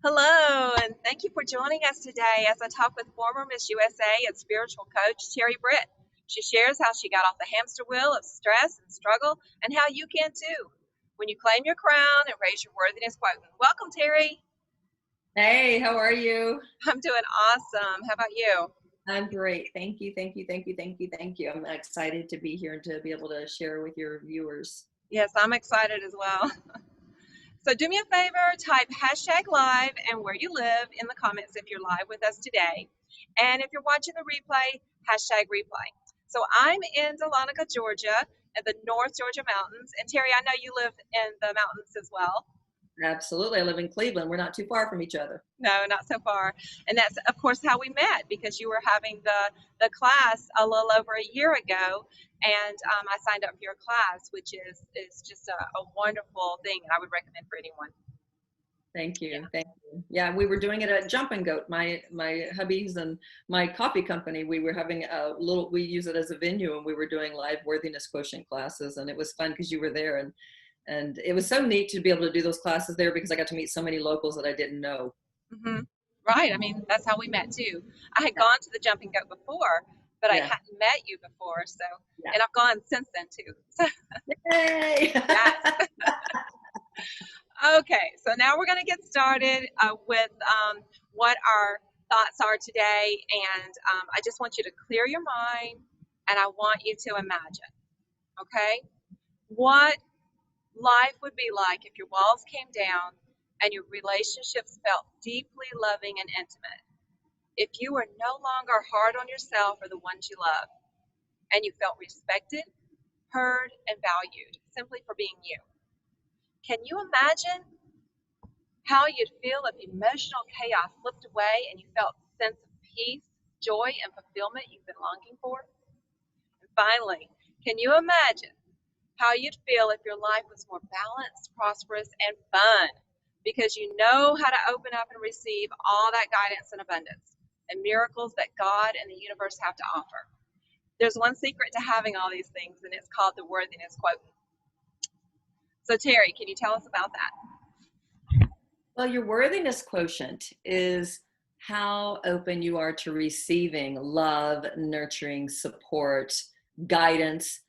Hello, and thank you for joining us today as I talk with former Miss USA and spiritual coach Terri Britt. She shares how she got off the hamster wheel of stress and struggle and how you can too when you claim your crown and raise your worthiness quotient. Welcome, Terri. Hey, how are you? I'm doing awesome. How about you? I'm great. Thank you, thank you, thank you, thank you, thank you. I'm excited to be here and to be able to share with your viewers. Yes, I'm excited as well. So do me a favor, type hashtag live and where you live in the comments if you're live with us today. And if you're watching the replay, hashtag replay. So I'm in Dahlonega, Georgia, at the North Georgia mountains. And Terri, I know you live in the mountains as well. Absolutely. I live in Cleveland. We're not too far from each other. No, not so far. And that's, of course, how we met because you were having the class a little over a year ago. And I signed up for your class, which is just a wonderful thing. And I would recommend for anyone. Thank Yeah. you. Thank you. Yeah, we were doing it at Jumping Goat, my hubbies and my coffee company. We were having we use it as a venue, and we were doing live worthiness quotient classes, and it was fun because you were there, and it was so neat to be able to do those classes there because I got to meet so many locals that I didn't know. Mm-hmm. Right. I mean, that's how we met too. I had gone to the Jumping Goat before, but I Yeah. hadn't met you before. So, Yeah. and I've gone since then too. So, Yay! yes. Okay. So now we're going to get started with what our thoughts are today. And I just want you to clear your mind and I want you to imagine, okay, what life would be like if your walls came down and your relationships felt deeply loving and intimate. If you were no longer hard on yourself or the ones you love, and you felt respected, heard, and valued simply for being you. Can you imagine how you'd feel if emotional chaos slipped away and you felt a sense of peace, joy, and fulfillment you've been longing for? And finally, can you imagine how you'd feel if your life was more balanced, prosperous, and fun because you know how to open up and receive all that guidance and abundance and miracles that God and the universe have to offer? There's one secret to having all these things, and it's called the worthiness quotient. So, Terri, can you tell us about that? Well, your worthiness quotient is how open you are to receiving love, nurturing, support, guidance,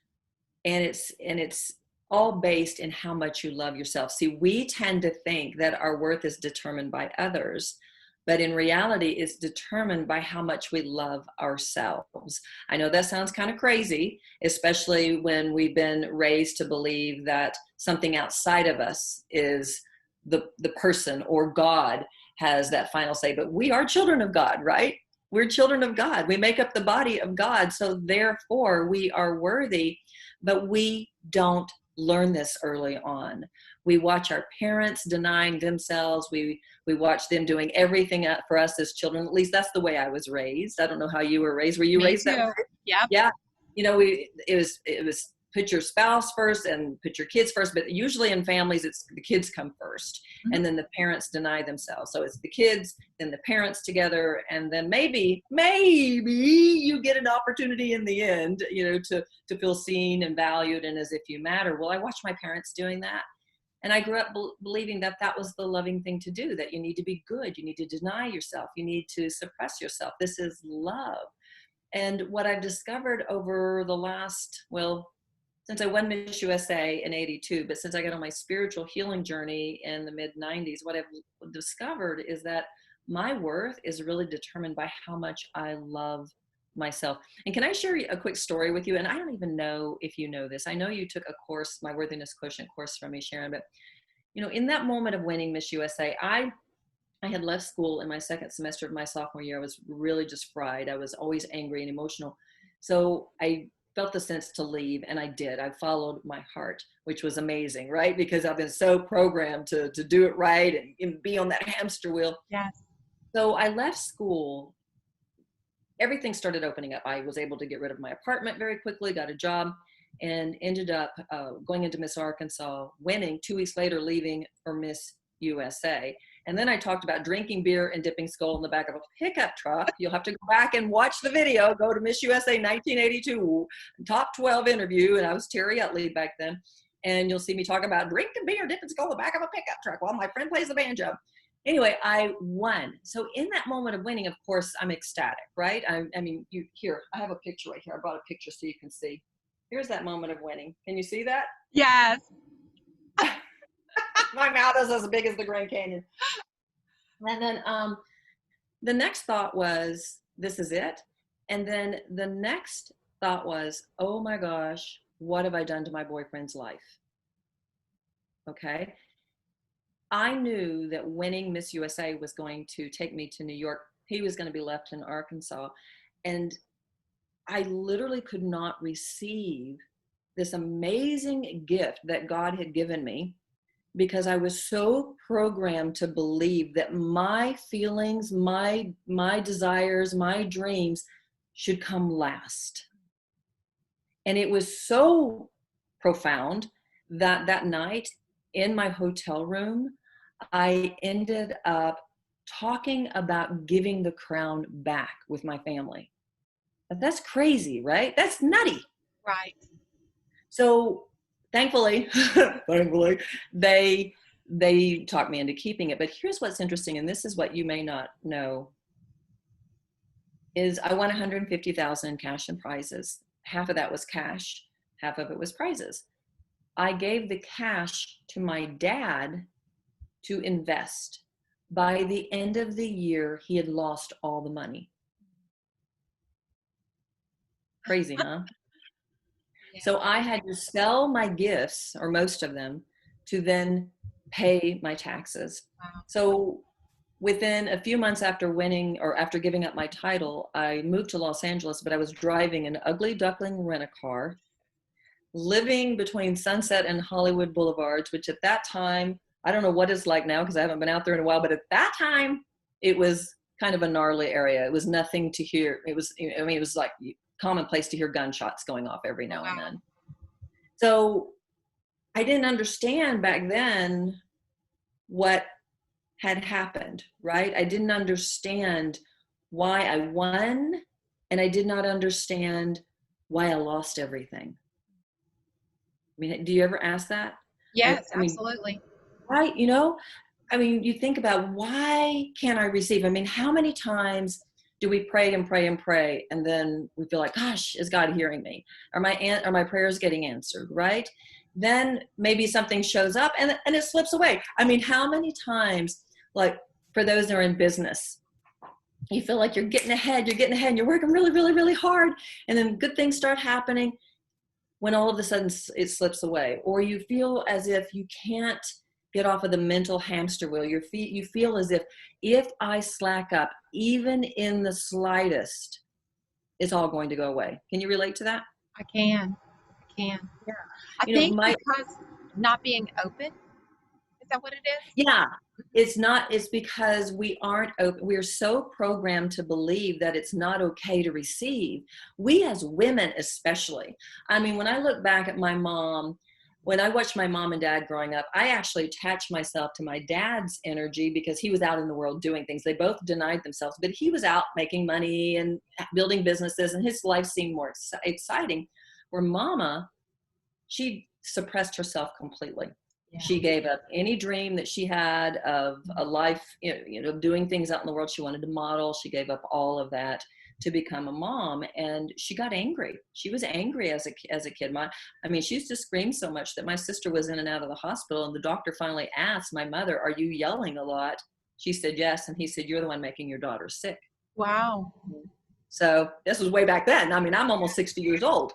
and it's all based in how much you love yourself. See, we tend to think that our worth is determined by others, but in reality, it's determined by how much we love ourselves. I know that sounds kind of crazy, especially when we've been raised to believe that something outside of us is the person, or God has that final say. But we are children of God, right? We're children of God. We make up the body of God. So therefore, we are worthy, but we don't learn this early on. We watch our parents denying themselves. We watch them doing everything for us as children. At least that's the way I was raised. I don't know how you were raised. Were you Me raised that way? too. Yep. Yeah. You know, it was put your spouse first and put your kids first, but usually in families, it's the kids come first, Mhm. and then the parents deny themselves. So it's the kids, then the parents together, and then maybe you get an opportunity in the end, to feel seen and valued and as if you matter. Well, I watched my parents doing that. And I grew up believing that that was the loving thing to do, that you need to be good, you need to deny yourself, you need to suppress yourself. This is love. And what I've discovered over the last, since I won Miss USA in '82, but since I got on my spiritual healing journey in the mid '90s, what I've discovered is that my worth is really determined by how much I love myself. And can I share a quick story with you? And I don't even know if you know this. I know you took a course, my Worthiness Quotient course from me, Sharon, but in that moment of winning Miss USA, I had left school in my second semester of my sophomore year. I was really just fried. I was always angry and emotional. So I felt the sense to leave, and I did. I followed my heart, which was amazing, right? Because I've been so programmed to do it right and be on that hamster wheel. Yes. So I left school. Everything started opening up. I was able to get rid of my apartment very quickly, got a job, and ended up going into Miss Arkansas, winning, 2 weeks later, leaving for Miss USA. And then I talked about drinking beer and dipping skull in the back of a pickup truck. You'll have to go back and watch the video. Go to Miss USA 1982, top 12 interview. And I was Terri Utley back then. And you'll see me talk about drinking beer, dipping skull in the back of a pickup truck while my friend plays the banjo. anyway, I won. So in that moment of winning, of course, I'm ecstatic, right? I mean, here, I have a picture right here. I brought a picture so you can see. Here's that moment of winning. Can you see that? Yes. My mouth is as big as the Grand Canyon. And then the next thought was, this is it. And then the next thought was, oh my gosh, what have I done to my boyfriend's life? Okay. I knew that winning Miss USA was going to take me to New York. He was going to be left in Arkansas. And I literally could not receive this amazing gift that God had given me because I was so programmed to believe that my feelings, my desires, my dreams should come last. And it was so profound that that night in my hotel room, I ended up talking about giving the crown back with my family. That's crazy, right? That's nutty. Right. So thankfully, thankfully, they talked me into keeping it. But here's what's interesting, and this is what you may not know, is I won 150,000 in cash and prizes. Half of that was cash, half of it was prizes. I gave the cash to my dad to invest. By the end of the year, he had lost all the money. Crazy, huh? Yeah. So I had to sell my gifts, or most of them, to then pay my taxes. Wow. So within a few months after winning, or after giving up my title, I moved to Los Angeles, but I was driving an ugly duckling rent-a-car, living between Sunset and Hollywood Boulevards, which at that time, I don't know what it's like now because I haven't been out there in a while, but at that time, it was kind of a gnarly area. It was nothing to hear. It was, I mean, it was like commonplace to hear gunshots going off every now and then. So I didn't understand back then what had happened, right? I didn't understand why I won, and I did not understand why I lost everything. I mean, do you ever ask that? Yes, I mean, absolutely. right, I mean, you think about, why can't I receive? I mean, how many times do we pray and pray and pray, and then we feel like, gosh, is God hearing me? Are my prayers getting answered, right? Then maybe something shows up and it slips away. I mean, how many times, like for those that are in business, you feel like you're getting ahead, and you're working really, really, really hard, and then good things start happening, when all of a sudden it slips away, or you feel as if you can't get off of the mental hamster wheel. You feel as if I slack up, even in the slightest, it's all going to go away. Can you relate to that? I can. Yeah. I You know, think because not being open, is that what it is? yeah, it's because we aren't open. We're so programmed to believe that it's not okay to receive. We as women, especially. I mean, when I look back at my mom, when I watched my mom and dad growing up, I actually attached myself to my dad's energy because he was out in the world doing things. They both denied themselves, but he was out making money and building businesses, and his life seemed more exciting. Where mama, she suppressed herself completely. Yeah. She gave up any dream that she had of a life, doing things out in the world. She wanted to model. She gave up all of that to become a mom, and she got angry. She was angry as a kid. I mean, she used to scream so much that my sister was in and out of the hospital, and the doctor finally asked my mother, "Are you yelling a lot?" She said, "Yes." And he said, "You're the one making your daughter sick." Wow. So this was way back then. I mean, I'm almost 60 years old,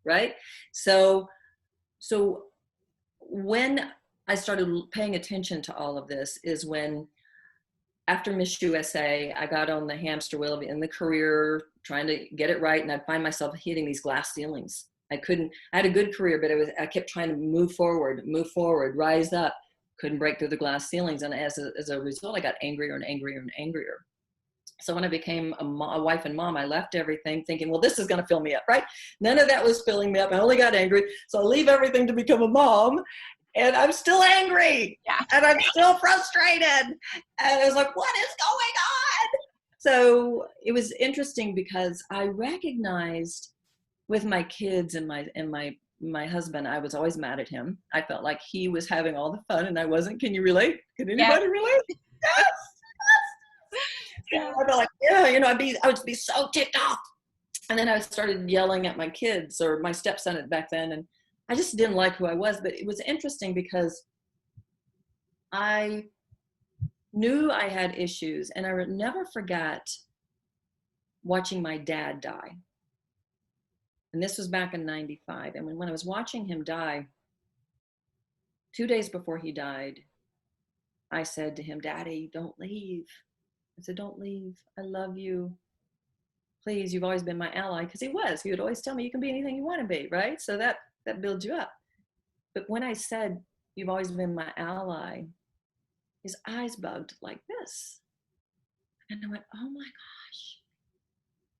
right? So when I started paying attention to all of this is when, after Miss USA, I got on the hamster wheel in the career, trying to get it right, and I'd find myself hitting these glass ceilings. I had a good career, but I kept trying to move forward, rise up, couldn't break through the glass ceilings. And as a result, I got angrier and angrier and angrier. So when I became a wife and mom, I left everything thinking, well, this is going to fill me up, right? None of that was filling me up. I only got angry. So I leave everything to become a mom, and I'm still angry. Yeah. And I'm still frustrated. And I was like, what is going on? So it was interesting because I recognized with my kids and my husband, I was always mad at him. I felt like he was having all the fun and I wasn't. Can you relate? Can anybody relate? Yeah. I'd be like, yeah, you know, I would be so ticked off. And then I started yelling at my kids or my stepson back then. And I just didn't like who I was. But it was interesting because I knew I had issues, and I would never forget watching my dad die. And this was back in 95. And when I was watching him die, 2 days before he died, I said to him, Daddy, don't leave. I said, don't leave. I love you. Please, you've always been my ally. Because he would always tell me, you can be anything you want to be, right? So that builds you up. But when I said, you've always been my ally, his eyes bugged like this. And I went, oh my gosh,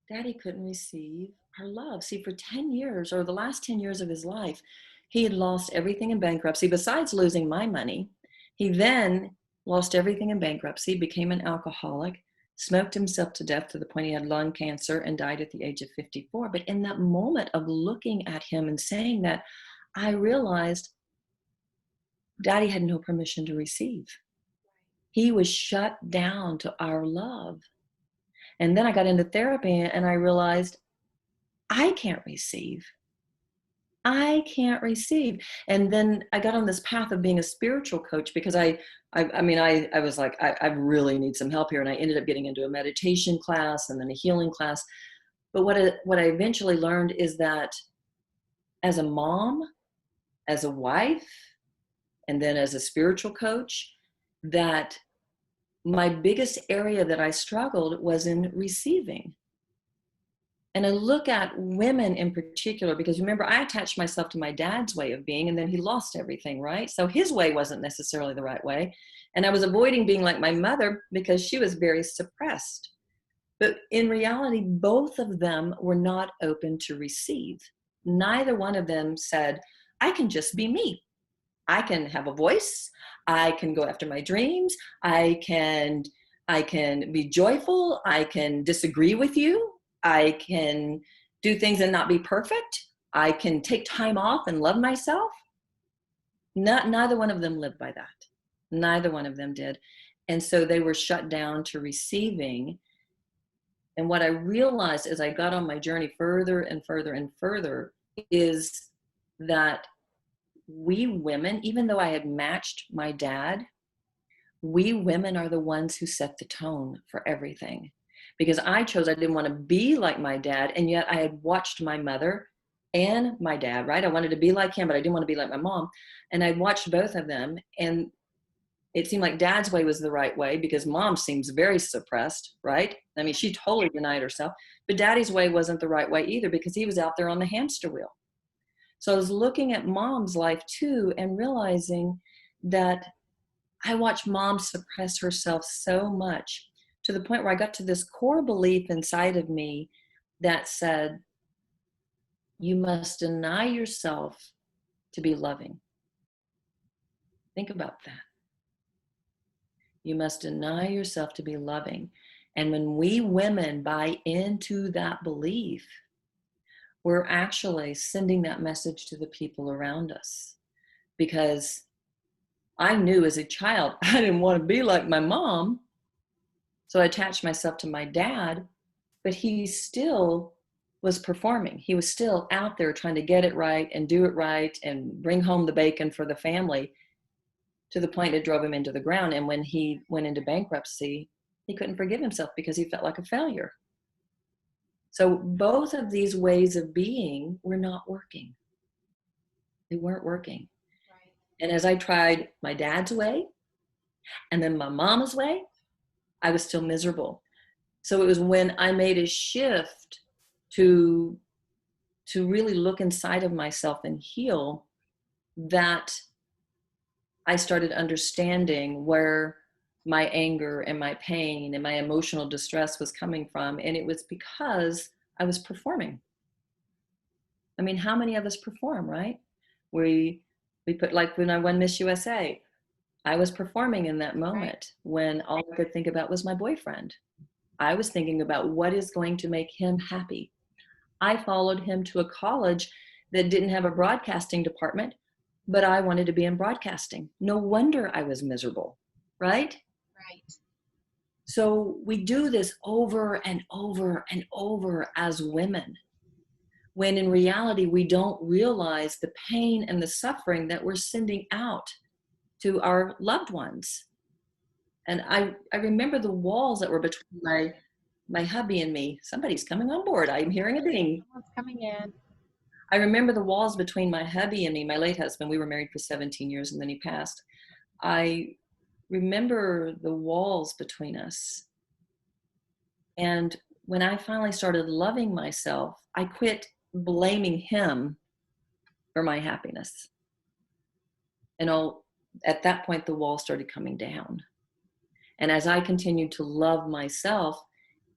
Daddy couldn't receive our love. See, for 10 years, or the last 10 years of his life, he had lost everything in bankruptcy besides losing my money. He then lost everything in bankruptcy, became an alcoholic, smoked himself to death to the point he had lung cancer and died at the age of 54. But in that moment of looking at him and saying that, I realized Daddy had no permission to receive. He was shut down to our love. And then I got into therapy and I realized I can't receive. I can't receive. And then I got on this path of being a spiritual coach because I was like, I really need some help here. And I ended up getting into a meditation class and then a healing class. But what I eventually learned is that as a mom, as a wife, and then as a spiritual coach, that my biggest area that I struggled was in receiving. And I look at women in particular, because remember, I attached myself to my dad's way of being, and then he lost everything, right? So his way wasn't necessarily the right way. And I was avoiding being like my mother because she was very suppressed. But in reality, both of them were not open to receive. Neither one of them said, I can just be me. I can have a voice. I can go after my dreams. I can be joyful. I can disagree with you. I can do things and not be perfect. I can take time off and love myself. Neither one of them lived by that. Neither one of them did. And so they were shut down to receiving. And what I realized as I got on my journey further and further and further is that we women, even though I had matched my dad, we women are the ones who set the tone for everything. Because I didn't want to be like my dad, and yet I had watched my mother and my dad, right? I wanted to be like him, but I didn't want to be like my mom. And I watched both of them, and it seemed like dad's way was the right way because mom seems very suppressed, right? I mean, she totally denied herself, but daddy's way wasn't the right way either because he was out there on the hamster wheel. So I was looking at mom's life too and realizing that I watched mom suppress herself so much to the point where I got to this core belief inside of me that said, you must deny yourself to be loving. Think about that. You must deny yourself to be loving. And when we women buy into that belief, we're actually sending that message to the people around us. Because I knew as a child, I didn't want to be like my mom. So I attached myself to my dad, but he still was performing. He was still out there trying to get it right and do it right and bring home the bacon for the family, to the point it drove him into the ground. And when he went into bankruptcy, he couldn't forgive himself because he felt like a failure. So both of these ways of being were not working. They weren't working. Right. And as I tried my dad's way and then my mama's way, I was still miserable. So it was when I made a shift to really look inside of myself and heal that I started understanding where my anger and my pain and my emotional distress was coming from. And it was because I was performing. I mean, how many of us perform, right? We put, like when I won Miss USA, I was performing in that moment when all I could think about was my boyfriend. I was thinking about what is going to make him happy. I followed him to a college that didn't have a broadcasting department, but I wanted to be in broadcasting. No wonder I was miserable, right? Right. So we do this over and over and over as women, when in reality, we don't realize the pain and the suffering that we're sending out to our loved ones. And I remember the walls that were between my hubby and me. Somebody's coming on board. I'm hearing a ding. Someone's coming in. I remember the walls between my hubby and me, my late husband. We were married for 17 years and then he passed. I remember the walls between us. And when I finally started loving myself, I quit blaming him for my happiness. And at that point, the wall started coming down. And as I continued to love myself,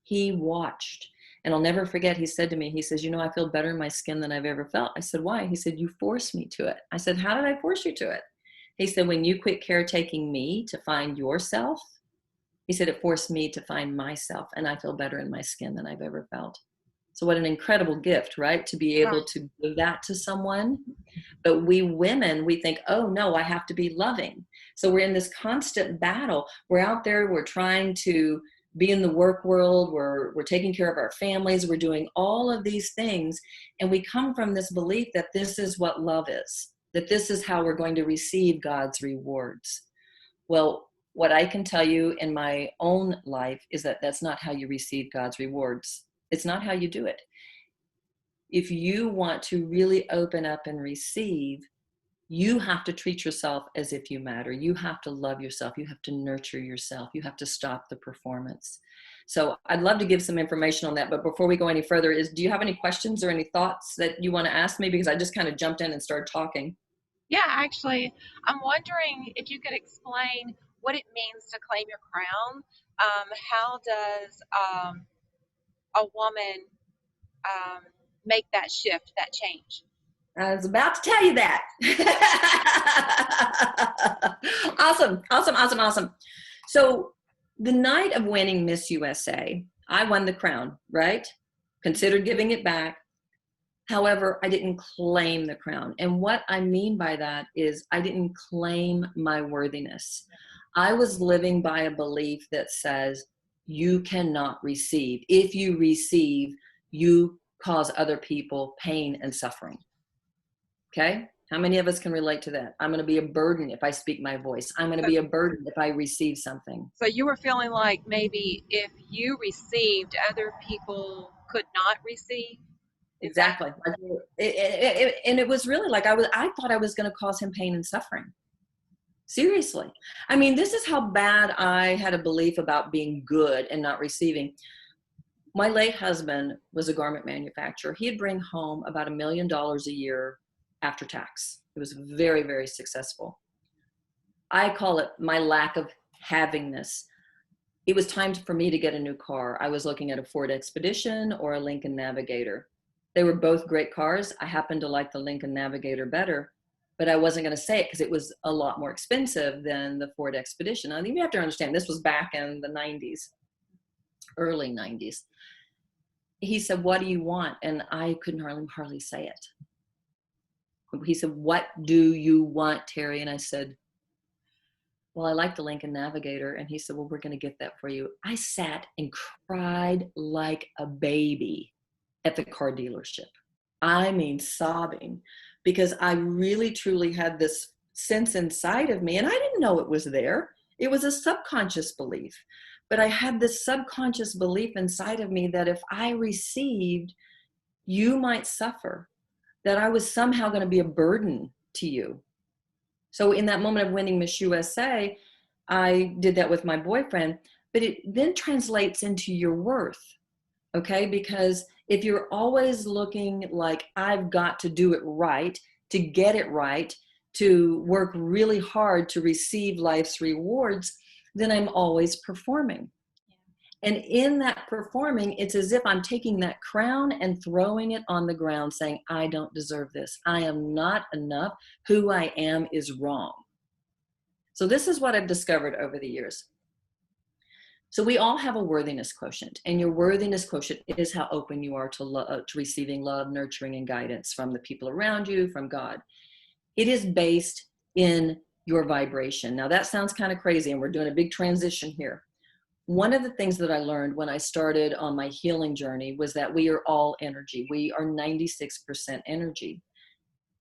he watched. And I'll never forget, he said to me, he says, you know, I feel better in my skin than I've ever felt. I said, why? He said, you forced me to it. I said, how did I force you to it? He said, when you quit caretaking me to find yourself, he said, it forced me to find myself, and I feel better in my skin than I've ever felt. So what an incredible gift, right? To be able to give that to someone. But we women, we think, oh no, I have to be loving. So we're in this constant battle. We're out there, we're trying to be in the work world, we're taking care of our families, we're doing all of these things. And we come from this belief that this is what love is, that this is how we're going to receive God's rewards. Well, what I can tell you in my own life is that that's not how you receive God's rewards. It's not how you do it. If you want to really open up and receive, you have to treat yourself as if you matter. You have to love yourself. You have to nurture yourself. You have to stop the performance. So I'd love to give some information on that. But before we go any further, do you have any questions or any thoughts that you want to ask me? Because I just kind of jumped in and started talking. Yeah, actually, I'm wondering if you could explain what it means to claim your crown. How does a woman um, make that shift, that change? I was about to tell you that. Awesome, awesome, awesome, awesome. So the night of winning Miss USA, I won the crown, right? Considered giving it back. However, I didn't claim the crown. And what I mean by that is I didn't claim my worthiness. I was living by a belief that says you cannot receive. If you receive, you cause other people pain and suffering. Okay? How many of us can relate to that? I'm going to be a burden if I speak my voice. I'm going to be a burden if I receive something. So you were feeling like maybe if you received, other people could not receive? Exactly. And it was really like I thought I was going to cause him pain and suffering. Seriously. I mean, this is how bad I had a belief about being good and not receiving. My late husband was a garment manufacturer. He'd bring home about $1 million a year after tax. It was very, very successful. I call it my lack of havingness. It was time for me to get a new car. I was looking at a Ford Expedition or a Lincoln Navigator. They were both great cars. I happened to like the Lincoln Navigator better, but I wasn't going to say it because it was a lot more expensive than the Ford Expedition. I think you have to understand, this was back in the 90s, early 90s. He said, what do you want? And I couldn't hardly say it. He said, what do you want, Terri? And I said, well, I like the Lincoln Navigator. And he said, well, we're going to get that for you. I sat and cried like a baby at the car dealership. I mean, sobbing, because I really, truly had this sense inside of me, and I didn't know it was there. It was a subconscious belief, but I had this subconscious belief inside of me that if I received, you might suffer, that I was somehow going to be a burden to you. So in that moment of winning Miss USA, I did that with my boyfriend, but it then translates into your worth. Okay, because if you're always looking like I've got to do it right, to get it right, to work really hard to receive life's rewards, then I'm always performing. And in that performing, it's as if I'm taking that crown and throwing it on the ground saying, I don't deserve this. I am not enough. Who I am is wrong. So this is what I've discovered over the years. So we all have a worthiness quotient, and your worthiness quotient is how open you are to receiving love, nurturing, and guidance from the people around you, from God. It is based in your vibration. Now that sounds kind of crazy, and we're doing a big transition here. One of the things that I learned when I started on my healing journey was that we are all energy. We are 96% energy.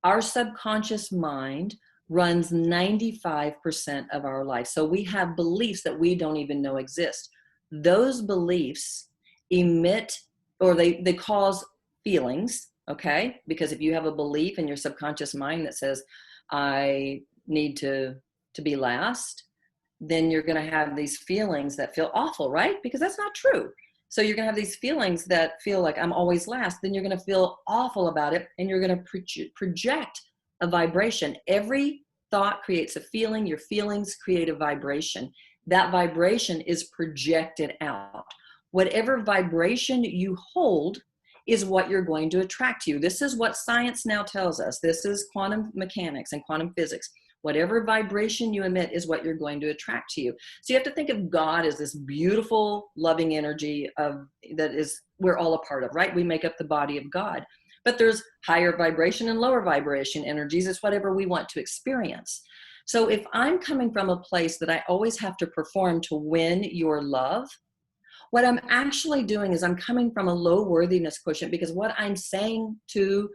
Our subconscious mind runs 95% of our life. So we have beliefs that we don't even know exist. Those beliefs emit, or they cause feelings, okay? Because if you have a belief in your subconscious mind that says, I need to be last, then you're going to have these feelings that feel awful, right? Because that's not true. So you're going to have these feelings that feel like I'm always last. Then you're going to feel awful about it, and you're going to project a vibration. Every thought creates a feeling. Your feelings create a vibration. That vibration is projected out. Whatever vibration you hold is what you're going to attract to you. This is what science now tells us. This is quantum mechanics and quantum physics. Whatever vibration you emit is what you're going to attract to you. So you have to think of God as this beautiful, loving energy that is we're all a part of, right? We make up the body of God. But there's higher vibration and lower vibration energies. It's whatever we want to experience. So if I'm coming from a place that I always have to perform to win your love, what I'm actually doing is I'm coming from a low worthiness quotient, because what I'm saying to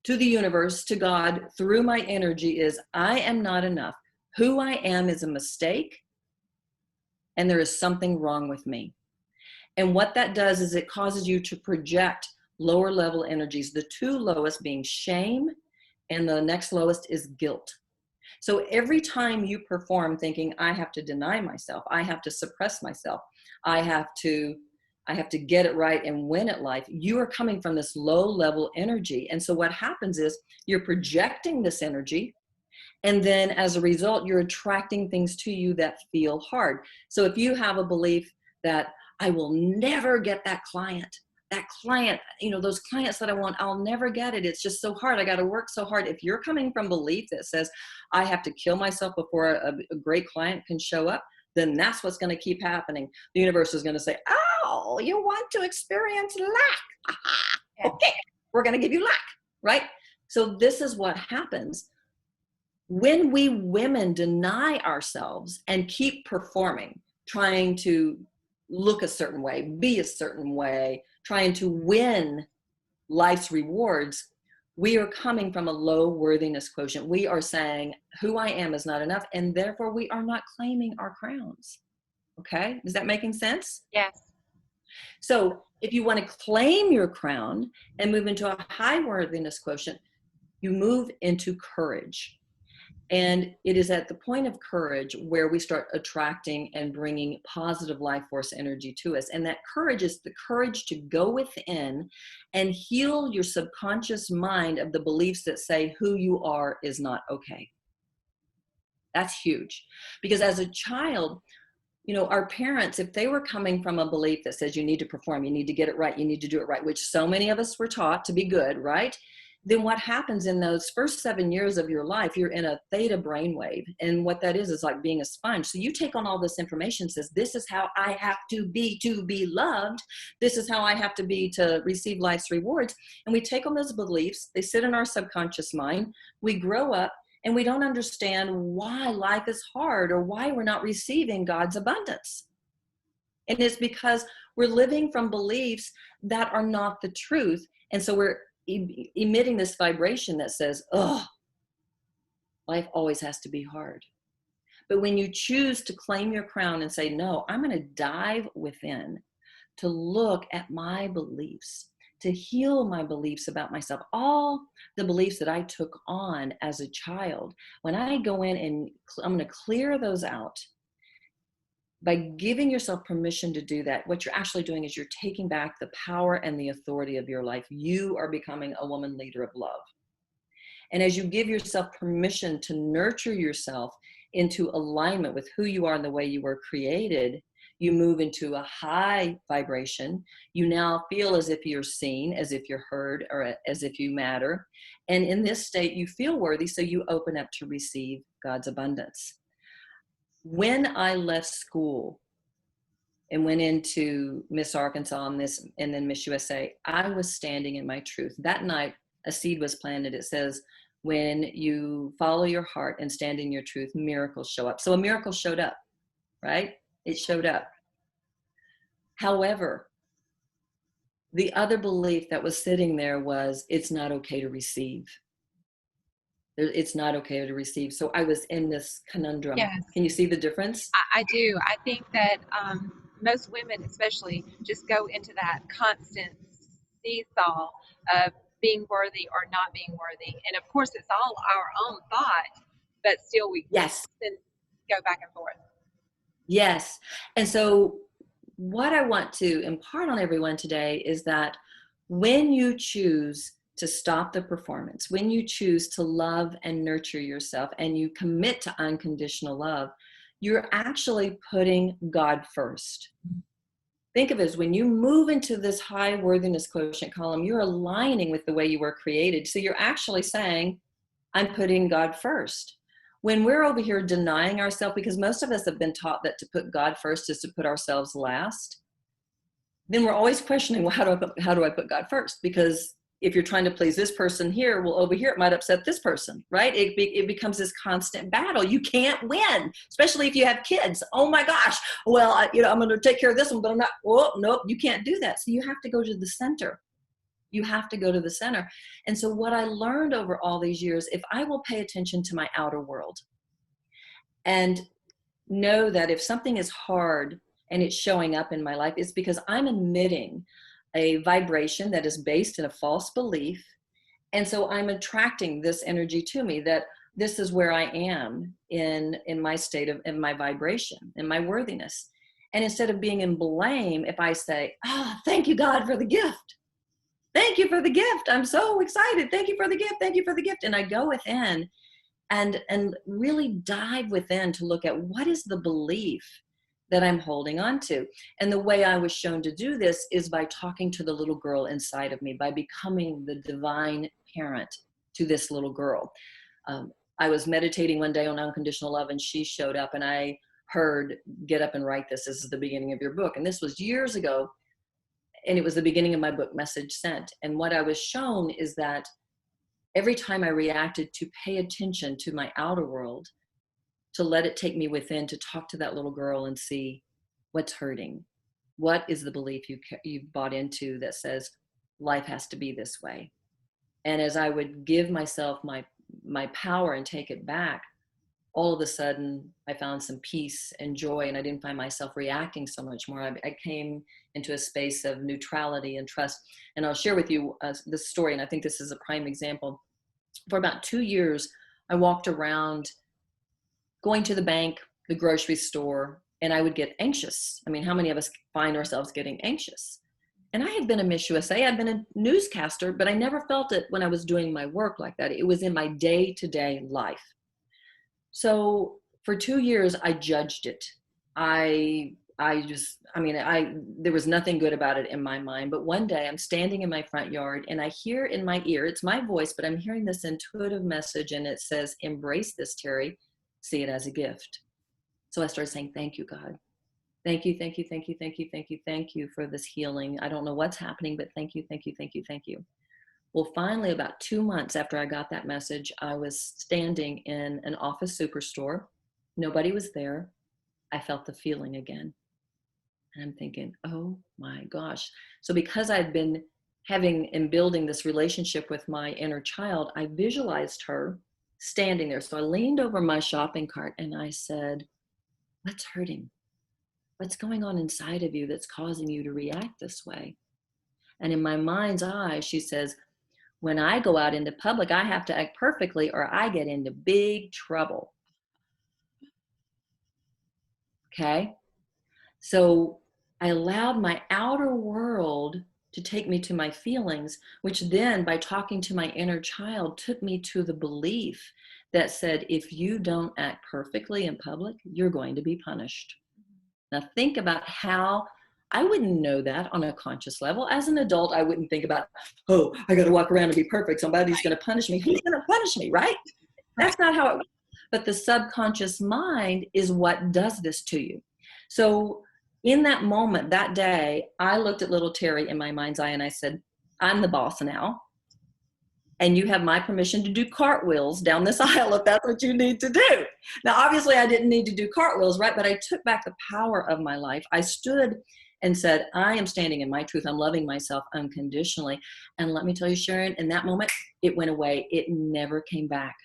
the universe, to God, through my energy is, I am not enough. Who I am is a mistake, and there is something wrong with me. And what that does is it causes you to project lower level energies, the two lowest being shame, and the next lowest is guilt. So every time you perform thinking, I have to deny myself, I have to suppress myself, I have to get it right and win at life, you are coming from this low level energy. And so what happens is you're projecting this energy, and then as a result, you're attracting things to you that feel hard. So if you have a belief that I will never get that client, those clients that I want, I'll never get it. It's just so hard. I got to work so hard. If you're coming from belief that says, I have to kill myself before a great client can show up, then that's what's going to keep happening. The universe is going to say, oh, you want to experience lack. Okay, we're going to give you lack, right? So this is what happens when we women deny ourselves and keep performing, trying to look a certain way, be a certain way, trying to win life's rewards. We are coming from a low worthiness quotient. We are saying who I am is not enough, and therefore we are not claiming our crowns. Okay, is that making sense? Yes. So if you want to claim your crown and move into a high worthiness quotient, you move into courage. And it is at the point of courage where we start attracting and bringing positive life force energy to us. And that courage is the courage to go within and heal your subconscious mind of the beliefs that say who you are is not okay. That's huge. Because as a child, our parents, if they were coming from a belief that says you need to perform, you need to get it right, you need to do it right, which so many of us were taught to be good, right? Then what happens in those first 7 years of your life, you're in a theta brainwave. And what that is like being a sponge. So you take on all this information, says, this is how I have to be loved. This is how I have to be to receive life's rewards. And we take on those beliefs. They sit in our subconscious mind. We grow up and we don't understand why life is hard or why we're not receiving God's abundance. And it's because we're living from beliefs that are not the truth. And so we're emitting this vibration that says, oh, life always has to be hard. But when you choose to claim your crown and say, no, I'm going to dive within to look at my beliefs, to heal my beliefs about myself, all the beliefs that I took on as a child, when I go in and I'm going to clear those out. By giving yourself permission to do that, what you're actually doing is you're taking back the power and the authority of your life. You are becoming a woman leader of love. And as you give yourself permission to nurture yourself into alignment with who you are and the way you were created, you move into a high vibration. You now feel as if you're seen, as if you're heard, or as if you matter. And in this state, you feel worthy, so you open up to receive God's abundance. When I left school and went into Miss Arkansas and then Miss USA, I was standing in my truth. That night, a seed was planted. It says, when you follow your heart and stand in your truth, miracles show up. So a miracle showed up, right? It showed up. However, the other belief that was sitting there was, it's not okay to receive. It's not okay to receive. So I was in this conundrum. Yes, Can you see the difference? I do. I think that most women, especially, just go into that constant seesaw of being worthy or not being worthy. And of course, it's all our own thought, but still we Yes. often go back and forth. Yes. And so what I want to impart on everyone today is that when you choose to stop the performance, when you choose to love and nurture yourself and you commit to unconditional love, you're actually putting God first. Think of it as when you move into this high worthiness quotient column, you're aligning with the way you were created. So you're actually saying, I'm putting God first. When we're over here denying ourselves, because most of us have been taught that to put God first is to put ourselves last, then we're always questioning, well, how do I put God first? Because if you're trying to please this person here, well, over here, it might upset this person, right? It becomes this constant battle. You can't win, especially if you have kids. Oh my gosh, well, I'm going to take care of this one, but I'm not, oh, nope, you can't do that. So you have to go to the center. You have to go to the center. And so what I learned over all these years, if I will pay attention to my outer world and know that if something is hard and it's showing up in my life, it's because I'm emitting a vibration that is based in a false belief. And so I'm attracting this energy to me, that this is where I am in my state of, in my vibration, in my worthiness. And instead of being in blame, if I say, thank you, God, for the gift. Thank you for the gift. I'm so excited. Thank you for the gift. Thank you for the gift. And I go within and really dive within to look at what is the belief that I'm holding on to. And the way I was shown to do this is by talking to the little girl inside of me, by becoming the divine parent to this little girl. I was meditating one day on unconditional love, and she showed up, and I heard, get up and write this. This is the beginning of your book. And this was years ago. And it was the beginning of my book, Message Sent. And what I was shown is that every time I reacted to pay attention to my outer world, to let it take me within, to talk to that little girl and see what's hurting. What is the belief you've bought into that says life has to be this way? And as I would give myself my power and take it back, all of a sudden I found some peace and joy, and I didn't find myself reacting so much more. I came into a space of neutrality and trust. And I'll share with you this story, and I think this is a prime example. For about 2 years, I walked around going to the bank, the grocery store, and I would get anxious. I mean, how many of us find ourselves getting anxious? And I had been a Miss USA, I'd been a newscaster, but I never felt it when I was doing my work like that. It was in my day-to-day life. So for 2 years, I judged it. There was nothing good about it in my mind. But one day I'm standing in my front yard and I hear in my ear, it's my voice, but I'm hearing this intuitive message, and it says, embrace this, Terri, see it as a gift. So I started saying, thank you, God. Thank you, thank you, thank you, thank you, thank you, thank you for this healing. I don't know what's happening, but thank you, thank you, thank you, thank you. Well, finally, about 2 months after I got that message, I was standing in an office superstore. Nobody was there. I felt the feeling again. And I'm thinking, oh my gosh. So because I'd been having and building this relationship with my inner child, I visualized her standing there. So I leaned over my shopping cart and I said, what's hurting? What's going on inside of you that's causing you to react this way? And in my mind's eye, she says, when I go out into public, I have to act perfectly or I get into big trouble. Okay? So I allowed my outer world to take me to my feelings, which then by talking to my inner child took me to the belief that said, if you don't act perfectly in public, you're going to be punished. Now think about how I wouldn't know that on a conscious level. As an adult, I wouldn't think about, oh, I got to walk around and be perfect. Somebody's going to punish me. Who's going to punish me, right? That's not how it works. But the subconscious mind is what does this to you. So in that moment, that day, I looked at little Terri in my mind's eye and I said, I'm the boss now. and you have my permission to do cartwheels down this aisle if that's what you need to do. Now, obviously, I didn't need to do cartwheels, right? But I took back the power of my life. I stood and said, I am standing in my truth. I'm loving myself unconditionally. And let me tell you, Sharon, in that moment, it went away. It never came back.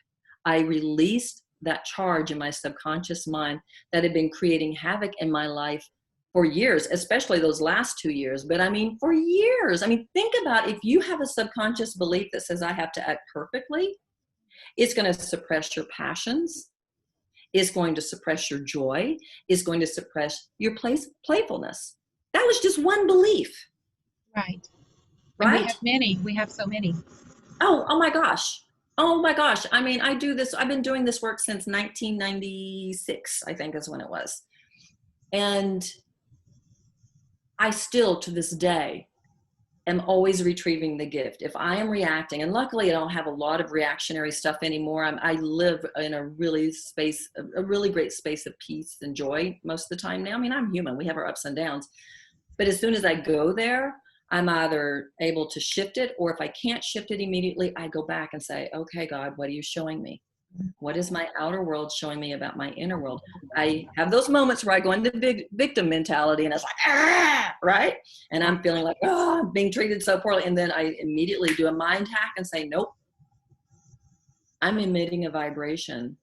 I released that charge in my subconscious mind that had been creating havoc in my life for years, especially those last 2 years. But I mean, for years. I mean, think about if you have a subconscious belief that says I have to act perfectly, it's going to suppress your passions. It's going to suppress your joy. It's going to suppress your playfulness. That was just one belief. Right. And Right? we have many. We have so many. Oh my gosh. Oh my gosh. I mean, I've been doing this work since 1996, I think is when it was. And I still, to this day, am always retrieving the gift. If I am reacting, and luckily I don't have a lot of reactionary stuff anymore. I live in a really great space of peace and joy most of the time now. I mean, I'm human. We have our ups and downs. But as soon as I go there, I'm either able to shift it, or if I can't shift it immediately, I go back and say, okay, God, what are you showing me? What is my outer world showing me about my inner world? I have those moments where I go into big victim mentality and it's like, right? And I'm feeling like, I'm being treated so poorly. And then I immediately do a mind hack and say, nope, I'm emitting a vibration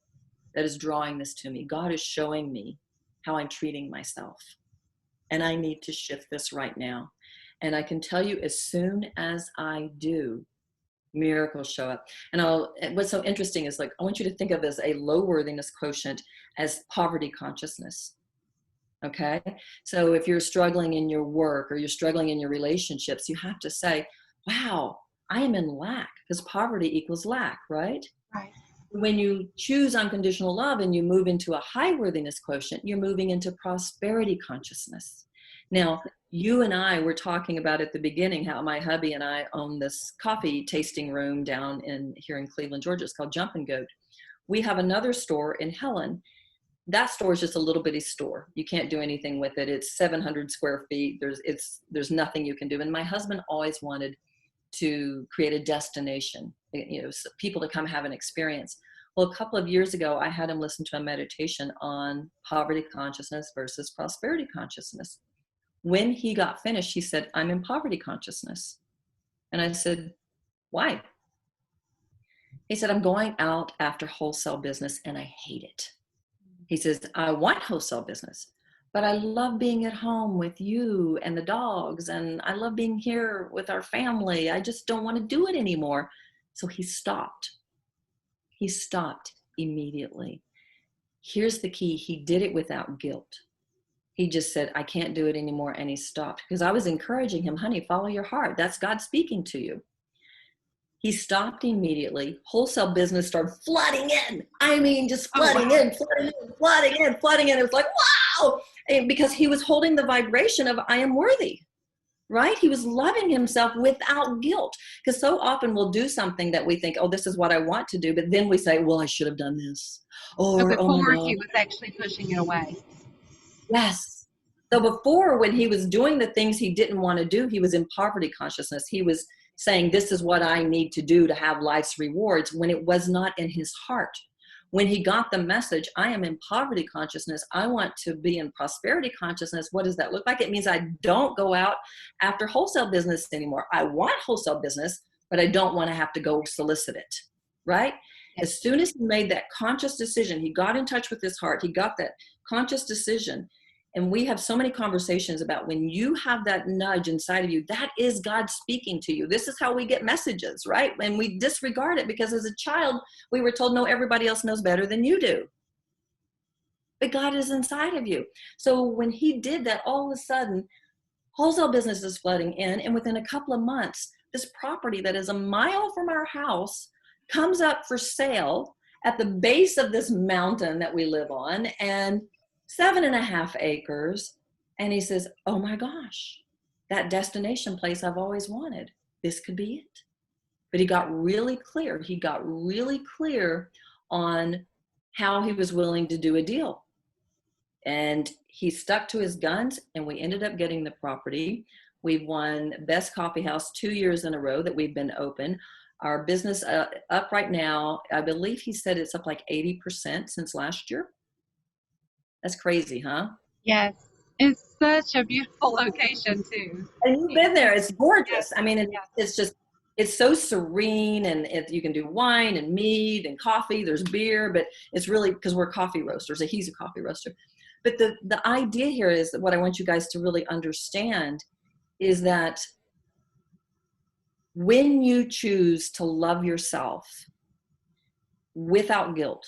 that is drawing this to me. God is showing me how I'm treating myself. And I need to shift this right now. And I can tell you, as soon as I do, miracles show up. And what's so interesting is, like, I want you to think of as a low worthiness quotient as poverty consciousness. Okay. So if you're struggling in your work or you're struggling in your relationships, you have to say, wow, I am in lack, because poverty equals lack, right? Right. When you choose unconditional love and you move into a high worthiness quotient, you're moving into prosperity consciousness. Now, you and I were talking about at the beginning how my hubby and I own this coffee tasting room down here in Cleveland, Georgia. It's called Jumpin' Goat. We have another store in Helen. That store is just a little bitty store. You can't do anything with it. It's 700 square feet. There's nothing you can do. And my husband always wanted to create a destination, so people to come have an experience. Well, a couple of years ago, I had him listen to a meditation on poverty consciousness versus prosperity consciousness. When he got finished, he said, I'm in poverty consciousness. And I said, why? He said, I'm going out after wholesale business and I hate it. He says, I want wholesale business, but I love being at home with you and the dogs, and I love being here with our family. I just don't want to do it anymore. So he stopped. He stopped immediately. Here's the key. He did it without guilt. He just said, I can't do it anymore. And he stopped, because I was encouraging him, honey, follow your heart. That's God speaking to you. He stopped immediately. Wholesale business started flooding in. I mean, just flooding in. It was like, wow. And because he was holding the vibration of, I am worthy, right? He was loving himself without guilt. Because so often we'll do something that we think, oh, this is what I want to do. But then we say, well, I should have done this. Or, So oh my before God. he was actually pushing it away. Yes. So before, when he was doing the things he didn't want to do, he was in poverty consciousness. He was saying, this is what I need to do to have life's rewards, when it was not in his heart. When he got the message, I am in poverty consciousness, I want to be in prosperity consciousness, what does that look like? It means I don't go out after wholesale business anymore. I want wholesale business, but I don't want to have to go solicit it, right? As soon as he made that conscious decision, he got in touch with his heart, he got that conscious decision. And we have so many conversations about when you have that nudge inside of you, that is God speaking to you. This is how we get messages, right? And we disregard it because as a child, we were told, no, everybody else knows better than you do. But God is inside of you. So when he did that, all of a sudden, wholesale business is flooding in. And within a couple of months, this property that is a mile from our house comes up for sale at the base of this mountain that we live on. And 7.5 acres. And he says, oh my gosh, that destination place I've always wanted, this could be it. But he got really clear. He got really clear on how he was willing to do a deal. And he stuck to his guns, and we ended up getting the property. We've won Best Coffee House 2 years in a row that we've been open. our business up right now. I believe he said it's up like 80% since last year. That's crazy, huh? Yes. It's such a beautiful location too. And you've been there. It's Yes, gorgeous. I mean, yes. it's just, it's so serene, and you can do wine and mead and coffee. There's beer, but it's really because we're coffee roasters. And he's a coffee roaster. But the idea here is that what I want you guys to really understand is that when you choose to love yourself without guilt,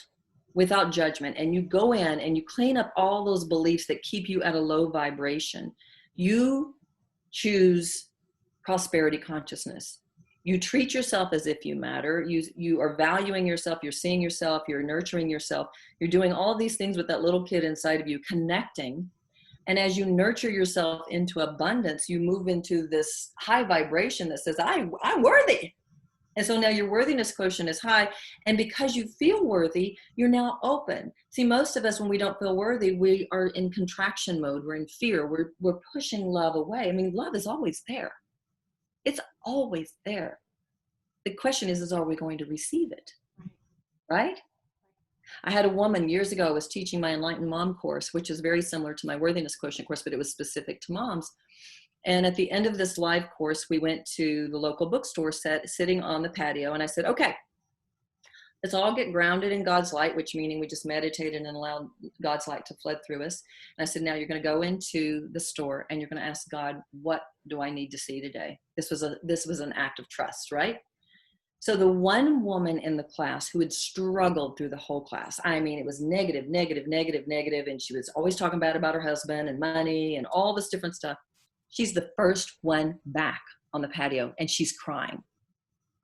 without judgment, and you go in and you clean up all those beliefs that keep you at a low vibration, you choose prosperity consciousness. You treat yourself as if you matter. You are valuing yourself. You're seeing yourself. You're nurturing yourself. You're doing all these things with that little kid inside of you, connecting. And as you nurture yourself into abundance, you move into this high vibration that says, I'm worthy. And so now your worthiness quotient is high. And because you feel worthy, you're now open. See, most of us, when we don't feel worthy, we are in contraction mode. We're in fear. We're pushing love away. I mean, love is always there. It's always there. The question is are we going to receive it? Right? I had a woman years ago, I was teaching my Enlightened Mom course, which is very similar to my Worthiness Quotient course, but it was specific to moms. And at the end of this live course, we went to the local bookstore sitting on the patio. And I said, okay, let's all get grounded in God's light, which meaning we just meditated and allowed God's light to flood through us. And I said, now you're going to go into the store and you're going to ask God, what do I need to see today? This was an act of trust, right? So the one woman in the class who had struggled through the whole class, I mean, it was negative, negative, negative, negative. And she was always talking bad about her husband and money and all this different stuff. She's the first one back on the patio and she's crying.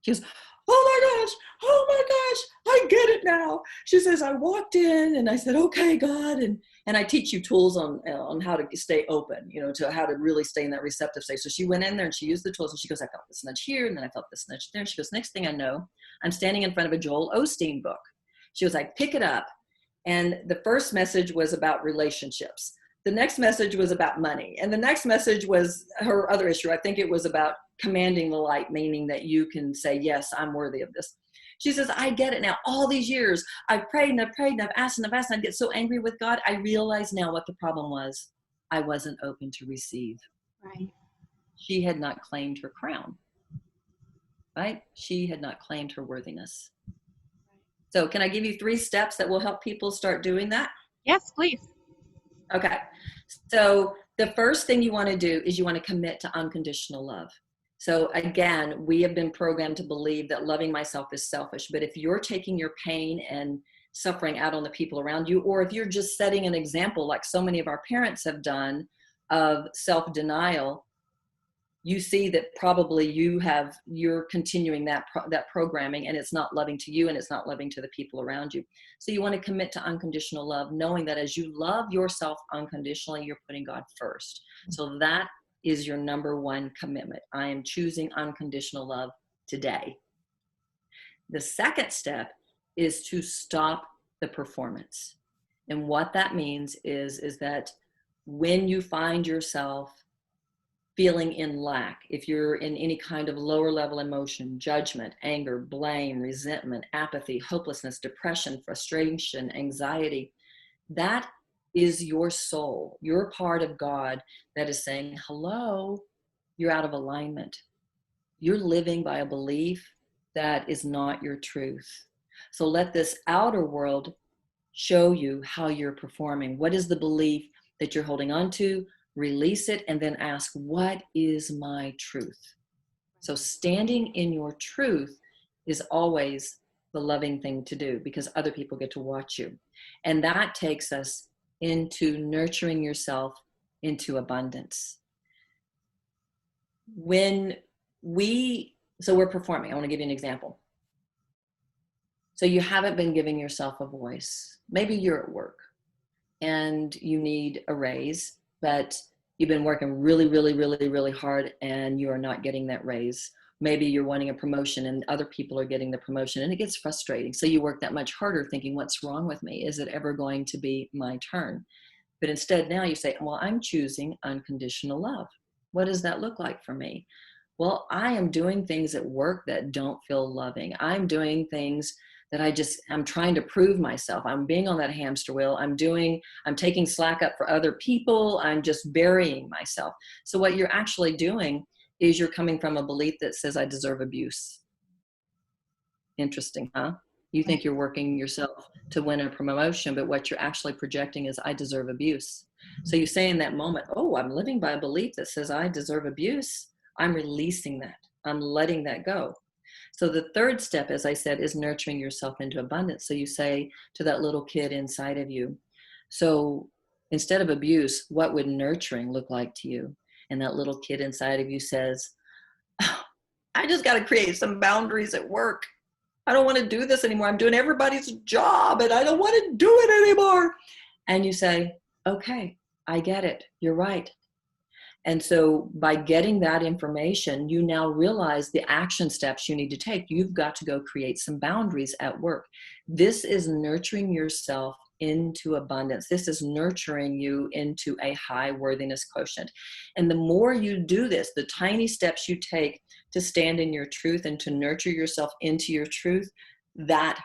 She goes, oh my gosh, I get it now. She says, I walked in and I said, okay, God. And I teach you tools on how to stay open, to how to really stay in that receptive state. So she went in there and she used the tools and she goes, I felt this nudge here. And then I felt this nudge there. She goes, next thing I know, I'm standing in front of a Joel Osteen book. She goes, I pick it up. And the first message was about relationships. The next message was about money. And the next message was her other issue. I think it was about commanding the light, meaning that you can say, yes, I'm worthy of this. She says, I get it now. All these years, I've prayed and I've prayed and I've asked and I've asked and I get so angry with God. I realize now what the problem was. I wasn't open to receive. Right. She had not claimed her crown. Right? She had not claimed her worthiness. So can I give you 3 steps that will help people start doing that? Yes, please. Okay. So the first thing you want to do is you want to commit to unconditional love. So again, we have been programmed to believe that loving myself is selfish. But if you're taking your pain and suffering out on the people around you, or if you're just setting an example like so many of our parents have done of self-denial, you see that probably you're continuing that programming, and it's not loving to you and it's not loving to the people around you. So you want to commit to unconditional love, knowing that as you love yourself unconditionally, you're putting God first. So that is your number one commitment. I am choosing unconditional love today. The second step is to stop the performance. And what that means is that when you find yourself feeling in lack, if you're in any kind of lower level emotion, judgment, anger, blame, resentment, apathy, hopelessness, depression, frustration, anxiety, that is your soul, your part of God that is saying, hello, you're out of alignment. You're living by a belief that is not your truth. So let this outer world show you how you're performing. What is the belief that you're holding on to? Release it and then ask, what is my truth? So standing in your truth is always the loving thing to do because other people get to watch you. And that takes us into nurturing yourself into abundance. So we're performing. I want to give you an example. So you haven't been giving yourself a voice. Maybe you're at work and you need a raise, but you've been working really, really, really, really hard and you are not getting that raise. Maybe you're wanting a promotion and other people are getting the promotion and it gets frustrating. So you work that much harder thinking, what's wrong with me? Is it ever going to be my turn? But instead now you say, well, I'm choosing unconditional love. What does that look like for me? Well, I am doing things at work that don't feel loving. I'm doing things that I'm trying to prove myself. I'm being on that hamster wheel. I'm taking slack up for other people. I'm just burying myself. So what you're actually doing is you're coming from a belief that says I deserve abuse. Interesting, huh? You think you're working yourself to win a promotion, but what you're actually projecting is I deserve abuse. So you say in that moment, oh, I'm living by a belief that says I deserve abuse. I'm releasing that. I'm letting that go. So the third step, as I said, is nurturing yourself into abundance. So you say to that little kid inside of you, so instead of abuse, what would nurturing look like to you? And that little kid inside of you says, oh, I just got to create some boundaries at work. I don't want to do this anymore. I'm doing everybody's job and I don't want to do it anymore. And you say, okay, I get it. You're right. And so by getting that information, you now realize the action steps you need to take. You've got to go create some boundaries at work. This is nurturing yourself into abundance. This is nurturing you into a high worthiness quotient. And the more you do this, the tiny steps you take to stand in your truth and to nurture yourself into your truth, that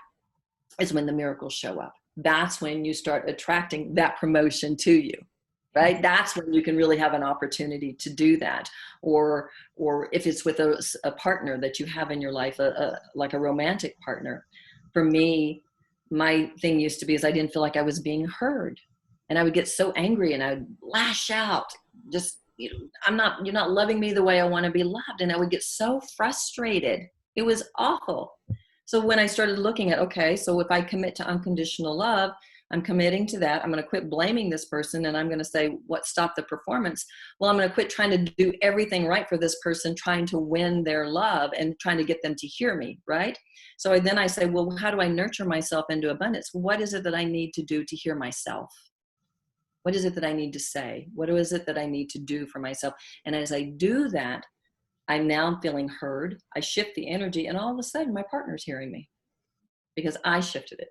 is when the miracles show up. That's when you start attracting that promotion to you. Right? That's when you can really have an opportunity to do that. Or if it's with a partner that you have in your life, like a romantic partner. For me, my thing used to be is I didn't feel like I was being heard. And I would get so angry and I would lash out. Just, you're not loving me the way I want to be loved. And I would get so frustrated. It was awful. So when I started looking at, okay, so if I commit to unconditional love, I'm committing to that. I'm going to quit blaming this person and I'm going to say, what stopped the performance? Well, I'm going to quit trying to do everything right for this person, trying to win their love and trying to get them to hear me, right? So then I say, well, how do I nurture myself into abundance? What is it that I need to do to hear myself? What is it that I need to say? What is it that I need to do for myself? And as I do that, I'm now feeling heard. I shift the energy and all of a sudden my partner's hearing me because I shifted it.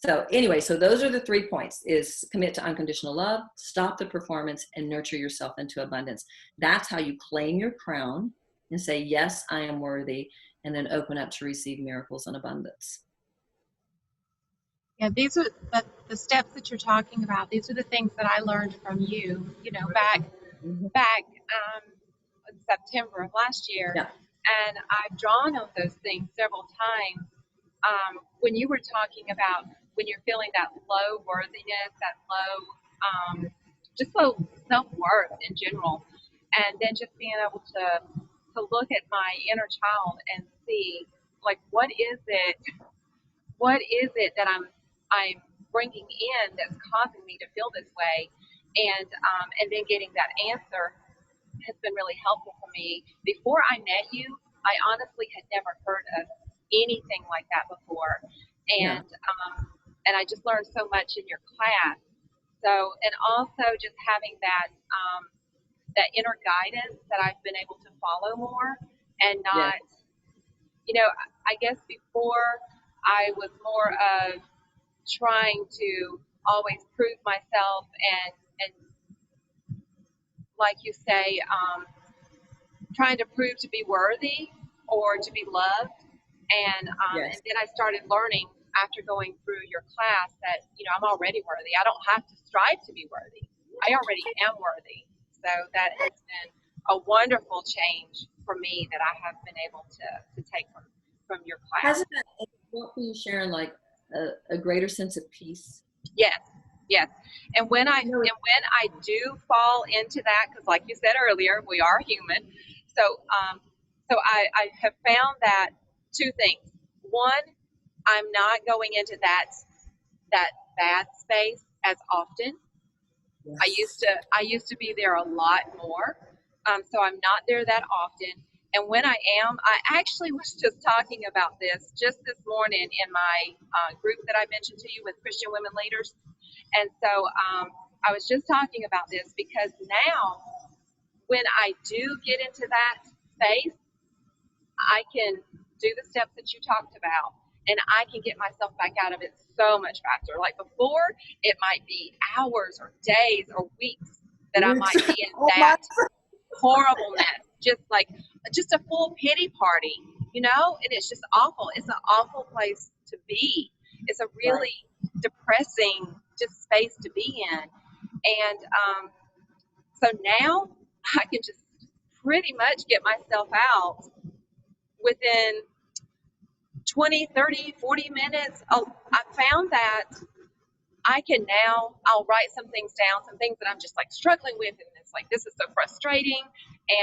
So anyway, so those are the 3 points: is commit to unconditional love, stop the performance, and nurture yourself into abundance. That's how you claim your crown and say, yes, I am worthy, and then open up to receive miracles and abundance. Yeah, these are the steps that you're talking about. These are the things that I learned from you, back in September of last year. Yeah. And I've drawn on those things several times. When you were talking about when you're feeling that low worthiness, that just low self-worth in general, and then just being able to look at my inner child and see, like, what is it that I'm bringing in that's causing me to feel this way, and then getting that answer has been really helpful for me. Before I met you, I honestly had never heard of anything like that before, Yeah. and I just learned so much in your class. So, and also just having that inner guidance that I've been able to follow more, and Yeah. not, I guess before I was more of trying to always prove myself, and like you say, trying to prove to be worthy or to be loved. And Yes. then I started learning after going through your class that, I'm already worthy. I don't have to strive to be worthy. I already am worthy. So that has been a wonderful change for me that I have been able to take from your class. Hasn't that helped you, Sharon, like a greater sense of peace? Yes, yes. And when I do fall into that, because like you said earlier, we are human. So I have found that 2 things. One, I'm not going into that bad space as often. Yes. I used to be there a lot more. So I'm not there that often. And when I am, I actually was just talking about this just this morning in my group that I mentioned to you with Christian women leaders. And so I was just talking about this because now when I do get into that space, I can do the steps that you talked about, and I can get myself back out of it so much faster. Like before, it might be hours or days or weeks that I Weeks. might be in Oh my. that horribleness. just like just a full pity party, you know, and it's just awful. It's an awful place to be. It's a Right. really depressing just space to be in. And so now I can just pretty much get myself out within 20, 30, 40 minutes. Oh, I found that I can now, I'll write some things down, some things that I'm just like struggling with. And it's like, this is so frustrating.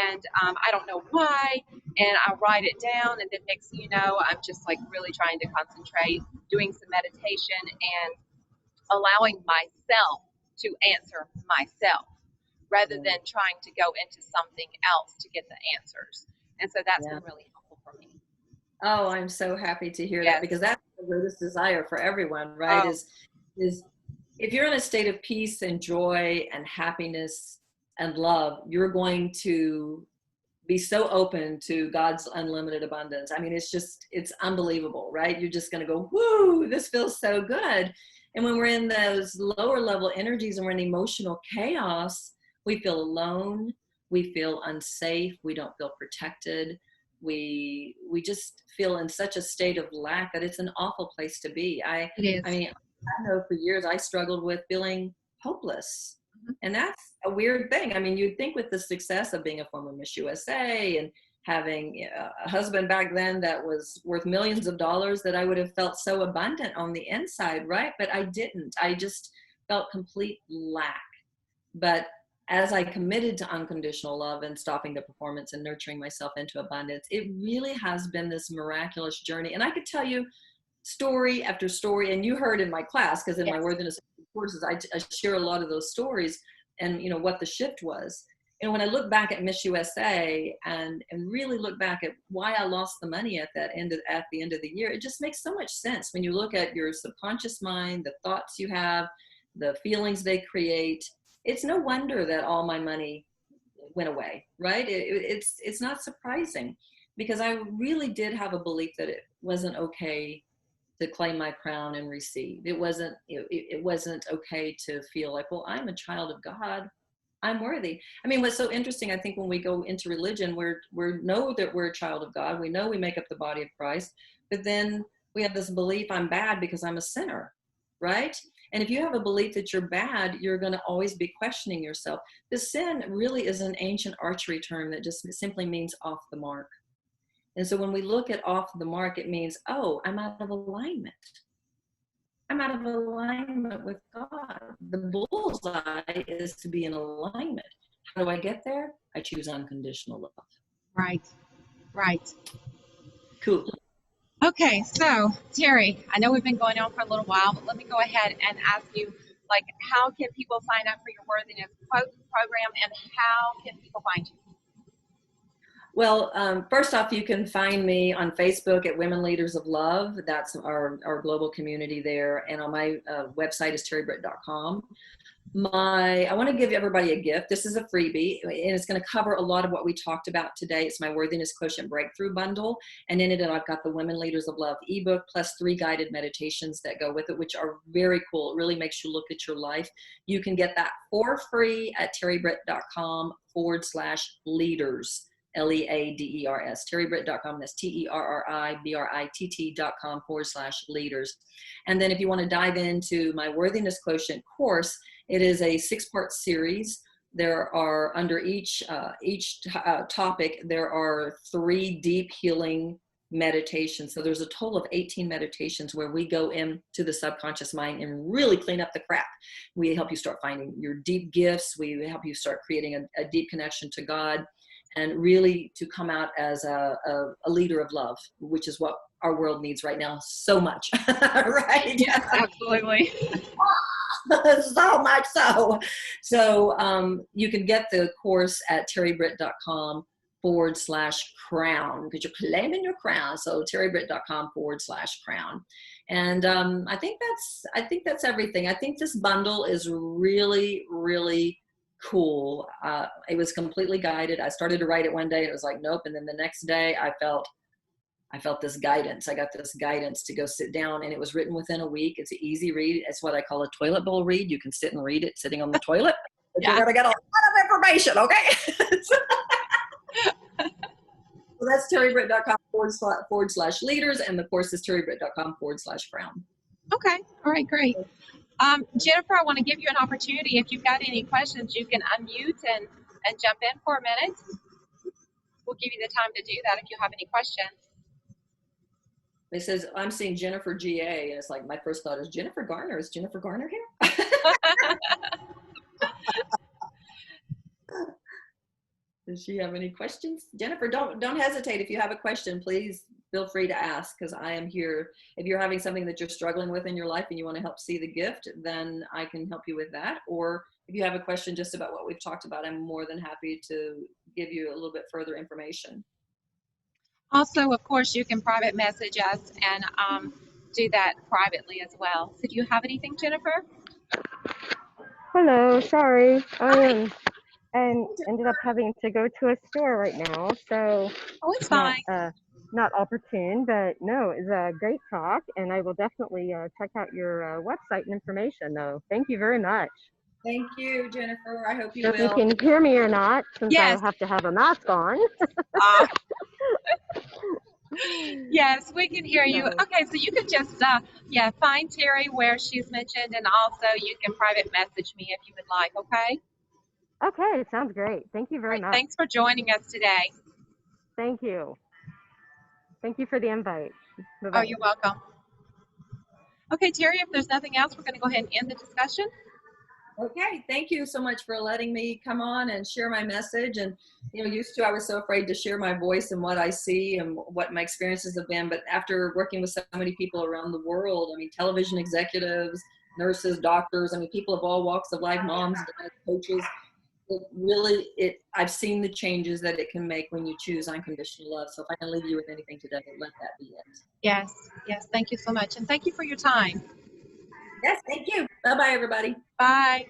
And I don't know why. And I write it down. And then next thing you know, I'm just like really trying to concentrate, doing some meditation and allowing myself to answer myself rather Yeah. than trying to go into something else to get the answers. And so that's Yeah. been really helpful for me. Oh, I'm so happy to hear that, Yes. because that's the greatest desire for everyone, right? Oh, Is if you're in a state of peace and joy and happiness and love, you're going to be so open to God's unlimited abundance. I mean, it's unbelievable, right? You're just going to go, woo, this feels so good. And when we're in those lower level energies and we're in emotional chaos, we feel alone, we feel unsafe, we don't feel protected. We just feel in such a state of lack that it's an awful place to be. it I is. mean, I know for years I struggled with feeling hopeless. And that's a weird thing. I mean, you'd think with the success of being a former Miss USA and having a husband back then that was worth millions of dollars that I would have felt so abundant on the inside, right? But I didn't. I just felt complete lack. But as I committed to unconditional love and stopping the performance and nurturing myself into abundance, it really has been this miraculous journey. And I could tell you story after story, and you heard in my class, because in my Yes. worthiness courses, I share a lot of those stories and what the shift was. And when I look back at Miss USA and really look back at why I lost the money at the end of the year, it just makes so much sense when you look at your subconscious mind, the thoughts you have, the feelings they create. It's no wonder that all my money went away, right? It's not surprising, because I really did have a belief that it wasn't okay to claim my crown and receive. It wasn't okay to feel like, well, I'm a child of God, I'm worthy. I mean, what's so interesting, I think when we go into religion, we know that we're a child of God, we know we make up the body of Christ, but then we have this belief I'm bad because I'm a sinner, right? And if you have a belief that you're bad, you're going to always be questioning yourself. The sin really is an ancient archery term that just simply means off the mark. And so when we look at off the mark, it means, oh, I'm out of alignment. I'm out of alignment with God. The bullseye is to be in alignment. How do I get there? I choose unconditional love. Right. Right. Cool. Okay, so Terri, I know we've been going on for a little while, but let me go ahead and ask you, like, how can people sign up for your Worthiness program, and how can people find you? Well, first off, you can find me on Facebook at Women Leaders of Love. That's our global community there. And on my website is terribritt.com. I want to give everybody a gift. This is a freebie, and it's going to cover a lot of what we talked about today. It's my Worthiness Quotient Breakthrough Bundle. And in it, I've got the Women Leaders of Love ebook plus 3 guided meditations that go with it, which are very cool. It really makes you look at your life. You can get that for free at terribritt.com/leaders. LEADERS, terribritt.com. That's TERRIBRITT.com/leaders. And then if you want to dive into my Worthiness Quotient course, it is a 6-part series. There are, under each topic, there are 3 deep healing meditations. So there's a total of 18 meditations where we go into the subconscious mind and really clean up the crap. We help you start finding your deep gifts. We help you start creating a deep connection to God, and really to come out as a leader of love, which is what our world needs right now so much, right? Yes, absolutely. So much so. So you can get the course at terribritt.com/crown, because you're claiming your crown. So terribritt.com/crown. And I think that's everything. I think this bundle is really, really cool. It was completely guided. I started to write it one day and it was like, nope. And then the next day I felt this guidance. I got this guidance to go sit down, and it was written within a week. It's an easy read. It's what I call a toilet bowl read. You can sit and read it sitting on the toilet, but Yeah. you're going to get a lot of information. Okay. So that's terribritt.com/leaders, and the course is terribritt.com/crown. Okay. All right, great. Jennifer, I want to give you an opportunity. If you've got any questions, you can unmute and jump in for a minute. We'll give you the time to do that if you have any questions. It says, I'm seeing Jennifer GA, and it's like, my first thought is, Jennifer Garner? Is Jennifer Garner here? Does she have any questions? Jennifer, don't hesitate. If you have a question, please feel free to ask, because I am here. If you're having something that you're struggling with in your life and you want to help see the gift, then I can help you with that. Or if you have a question just about what we've talked about, I'm more than happy to give you a little bit further information. Also, of course, you can private message us and do that privately as well. So do you have anything, Jennifer? Hello, sorry. Hi. And ended up having to go to a store right now, so Oh, it's fine. not opportune, but no, it's a great talk, and I will definitely check out your website and information, though. Thank you very much. Thank you, Jennifer. I hope you If you will. can hear me or not, since Yes. I have to have a mask on. Yes, we can hear you. Okay, so you can just find Terri where she's mentioned, and also you can private message me if you would like. Okay. Okay, sounds great. Thank you very much. Thanks for joining us today. Thank you. Thank you for the invite. Oh, you're welcome. Okay, Terri, if there's nothing else, we're going to go ahead and end the discussion. Okay, thank you so much for letting me come on and share my message. And used to, I was so afraid to share my voice and what I see and what my experiences have been. But after working with so many people around the world, I mean, television executives, nurses, doctors, I mean, people of all walks of life, moms, dads, coaches, I've seen the changes that it can make when you choose unconditional love. So if I can leave you with anything today, let that be it. Yes, thank you so much. And thank you for your time. Yes, thank you. Bye-bye, everybody. Bye.